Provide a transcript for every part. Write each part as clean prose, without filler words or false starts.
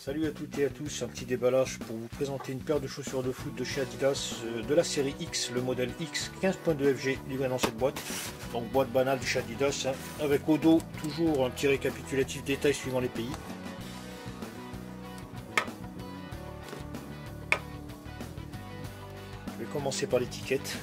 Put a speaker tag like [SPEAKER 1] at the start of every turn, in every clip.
[SPEAKER 1] Salut à toutes et à tous, un petit déballage pour vous présenter une paire de chaussures de foot de chez Adidas de la série X, le modèle X 15.2 FG livré dans cette boîte. Donc boîte banale de chez Adidas, avec au dos toujours un petit récapitulatif détail suivant les pays. Je vais commencer par l'étiquette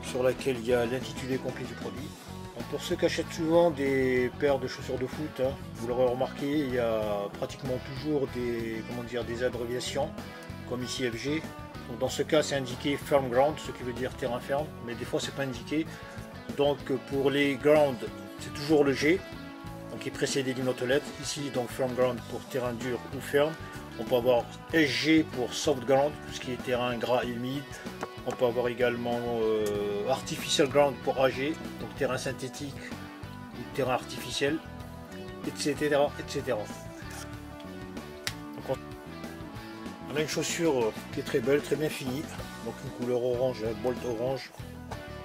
[SPEAKER 1] sur laquelle il y a l'intitulé complet du produit. Donc pour ceux qui achètent souvent des paires de chaussures de foot, vous l'aurez remarqué, il y a pratiquement toujours des abréviations, comme ici FG. Donc dans ce cas, c'est indiqué Firm Ground, ce qui veut dire terrain ferme, mais des fois c'est pas indiqué. Donc pour les ground, c'est toujours le G, donc qui est précédé d'une autre lettre. Ici, donc Firm Ground pour terrain dur ou ferme. On peut avoir SG pour Soft Ground, tout ce qui est terrain gras et humide. On peut avoir également Artificial Ground pour AG, donc terrain synthétique ou terrain artificiel, etc. etc. Donc on a une chaussure qui est très belle, très bien finie, donc une couleur orange, un bolt orange,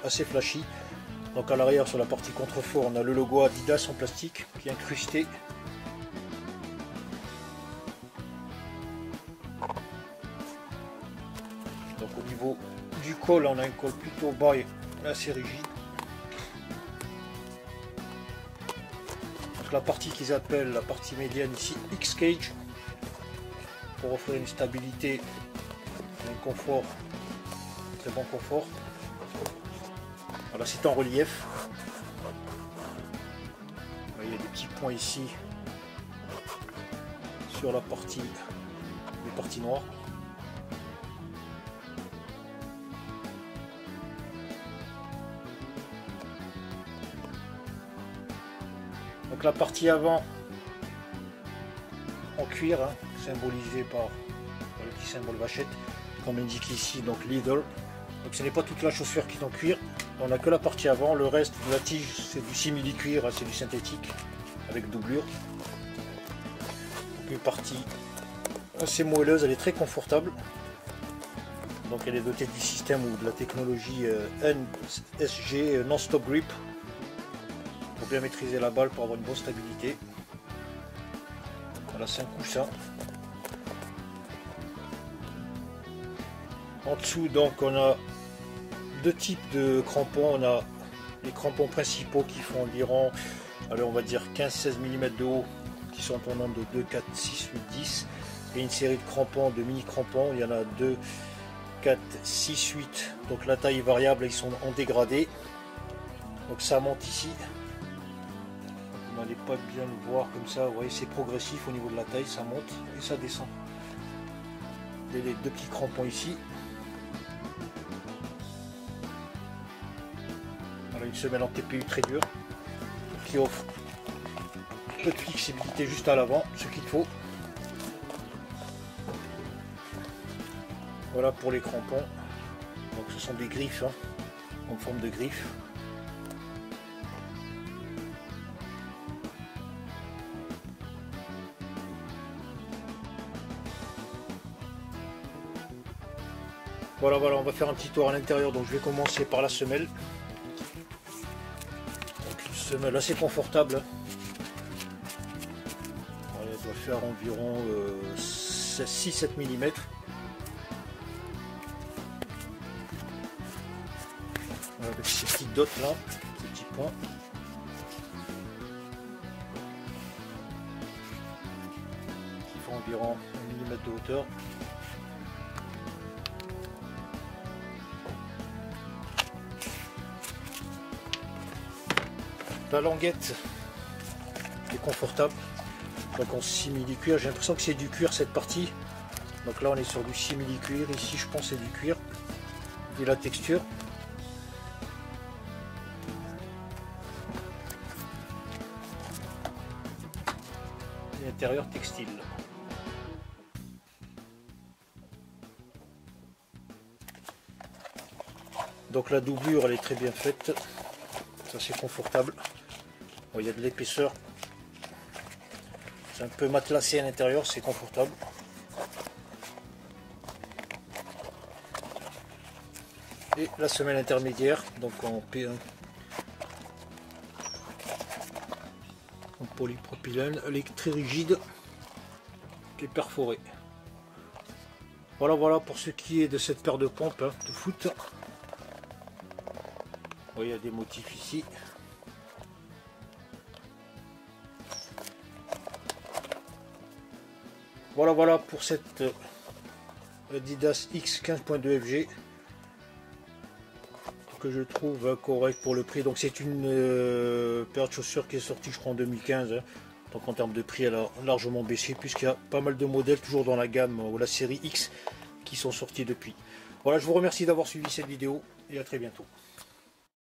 [SPEAKER 1] assez flashy. Donc à l'arrière, sur la partie contrefort, on a le logo Adidas en plastique qui est incrusté. Donc au niveau du col, on a un col plutôt bas et assez rigide. Donc la partie qu'ils appellent la partie médiane ici, X-Cage, pour offrir une stabilité et un confort, très bon confort. Voilà, c'est en relief. Il y a des petits points ici sur la partie, les parties noires. Donc la partie avant en cuir, symbolisée par le petit symbole vachette, comme indiqué ici, donc leather. Donc ce n'est pas toute la chaussure qui est en cuir, on n'a que la partie avant, le reste de la tige c'est du simili-cuir, c'est du synthétique avec doublure. Donc une partie assez moelleuse, elle est très confortable. Donc elle est dotée du système ou de la technologie NSG non-stop grip, pour bien maîtriser la balle, pour avoir une bonne stabilité. Voilà, c'est un coussin. En dessous, donc, on a deux types de crampons. On a les crampons principaux qui font environ, alors on va dire 15-16 mm de haut, qui sont en nombre de 2, 4, 6, 8, 10. Et une série de crampons, de mini crampons. Il y en a 2, 4, 6, 8. Donc la taille est variable, ils sont en dégradé. Donc ça monte ici. Vous n'allez pas bien le voir comme ça, vous voyez, c'est progressif au niveau de la taille, ça monte et ça descend. Les deux petits crampons ici. Voilà, une semelle en TPU très dure qui offre un peu de flexibilité juste à l'avant, ce qu'il faut. Voilà pour les crampons. Donc ce sont des griffes, en forme de griffes. Voilà, on va faire un petit tour à l'intérieur, donc je vais commencer par la semelle. Donc une semelle assez confortable. Voilà, elle doit faire environ 6-7 mm. Voilà, avec ces petites dots là, ces petits points. Qui font environ 1 mm de hauteur. La languette est confortable, donc en simili-cuir. J'ai l'impression que c'est du cuir cette partie. Donc là on est sur du simili-cuir, ici je pense que c'est du cuir. Et la texture. Et l'intérieur textile. Donc la doublure elle est très bien faite. Ça c'est confortable. Bon, il y a de l'épaisseur. C'est un peu matelassé à l'intérieur, c'est confortable. Et la semelle intermédiaire, donc en P1. En polypropylène, elle est très rigide. qui est perforé. Voilà pour ce qui est de cette paire de pompes hein, de foot. Vous voyez, il y a des motifs ici. Voilà pour cette Adidas X 15.2 FG que je trouve correct pour le prix. Donc c'est une paire de chaussures qui est sortie je crois en 2015. Hein. Donc en termes de prix elle a largement baissé puisqu'il y a pas mal de modèles toujours dans la gamme ou la série X qui sont sortis depuis. Voilà, je vous remercie d'avoir suivi cette vidéo et à très bientôt.